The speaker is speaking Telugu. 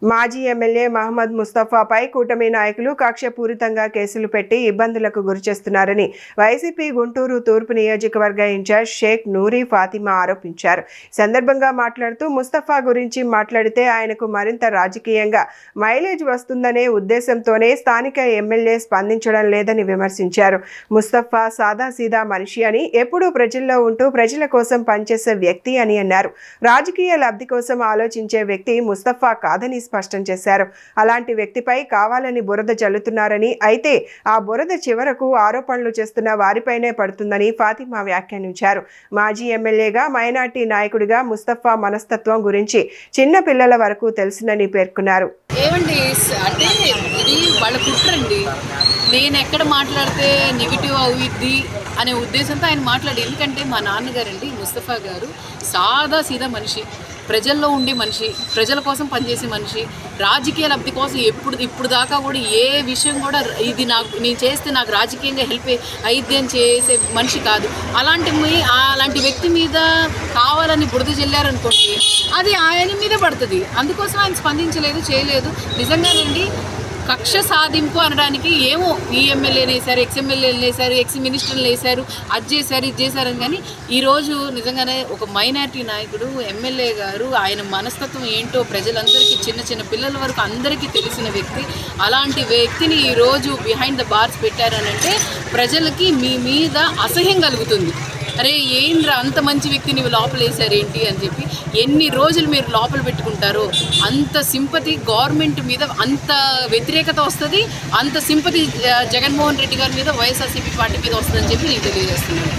మాజీ ఎమ్మెల్యే మహమ్మద్ ముస్తఫాపై కూటమి నాయకులు కక్షపూరితంగా కేసులు పెట్టి ఇబ్బందులకు గురిచేస్తున్నారని వైసీపీ గుంటూరు తూర్పు నియోజకవర్గ ఇన్ఛార్జ్ షేక్ నూరి ఫాతిమా ఆరోపించారు. సందర్భంగా మాట్లాడుతూ ముస్తఫా గురించి మాట్లాడితే ఆయనకు మరింత రాజకీయంగా మైలేజ్ వస్తుందనే ఉద్దేశంతోనే స్థానిక ఎమ్మెల్యే స్పందించడం లేదని విమర్శించారు. ముస్తఫా సాదాసీదా మనిషి అని, ఎప్పుడూ ప్రజల్లో ఉంటూ ప్రజల కోసం పనిచేసే వ్యక్తి అని అన్నారు. రాజకీయ లబ్ధి కోసం ఆలోచించే వ్యక్తి ముస్తఫా కాదని స్పష్టం చేశారు. అలాంటి వ్యక్తిపై కావాలని బురద జల్లుతున్నారని, అయితే ఆ బురద చివరకు ఆరోపణలు చేస్తున్న వారిపైనే పడుతుందని ఫాతిమా వ్యాఖ్యానించారు. మాజీ ఎమ్మెల్యేగా, మైనార్టీ నాయకుడిగా ముస్తఫా మనస్తత్వం గురించి చిన్న పిల్లల వరకు తెలుసునని పేర్కొన్నారు. అంటే ఇది వాళ్ళ కుట్రండి. నేను ఎక్కడ మాట్లాడితే నెగిటివ్ అవుద్ది అనే ఉద్దేశంతో ఆయన మాట్లాడి. ఎందుకంటే మా నాన్నగారండి ముస్తఫా గారు సాదా సీదా మనిషి, ప్రజల్లో ఉండే మనిషి, ప్రజల కోసం పనిచేసే మనిషి, రాజకీయ లబ్ధి కోసం ఇప్పుడు దాకా కూడా ఏ విషయం కూడా ఇది నేను చేస్తే నాకు రాజకీయంగా హెల్ప్ అయిద్ది అని చేసే మనిషి కాదు. అలాంటి వ్యక్తి మీద కావాలని బురద చెల్లారనుకోండి, అది ఆయన మీదే పడుతుంది. అందుకోసం ఆయన స్పందించలేదు, చేయలేదు. నిజంగానండి కక్ష సాధింపు అనడానికి ఏమో ఈ ఎమ్మెల్యేలు వేశారు, ఎక్స్ ఎమ్మెల్యేలు వేశారు, ఎక్స్ మినిస్టర్లు వేశారు, అది చేశారు, ఇది చేశారని. కానీ ఈరోజు నిజంగానే ఒక మైనార్టీ నాయకుడు ఎమ్మెల్యే గారు ఆయన మనస్తత్వం ఏంటో ప్రజలందరికీ, చిన్న చిన్న పిల్లల వరకు అందరికీ తెలిసిన వ్యక్తి. అలాంటి వ్యక్తిని ఈరోజు బిహైండ్ ద బార్స్ పెట్టారనంటే ప్రజలకి మీ మీద అసహ్యం కలుగుతుంది. అరే ఏంద్రా అంత మంచి వ్యక్తిని లోపల వేసారేంటి అని చెప్పి ఎన్ని రోజులు మీరు లోపల పెట్టుకుంటారో అంత సింపతి గవర్నమెంట్ మీద, అంత వ్యతిరేకత వస్తుంది, అంత సింపతి జగన్మోహన్ రెడ్డి గారి మీద, వైఎస్ఆర్సీపీ పార్టీ మీద వస్తుందని చెప్పి నేను తెలియజేస్తున్నాను.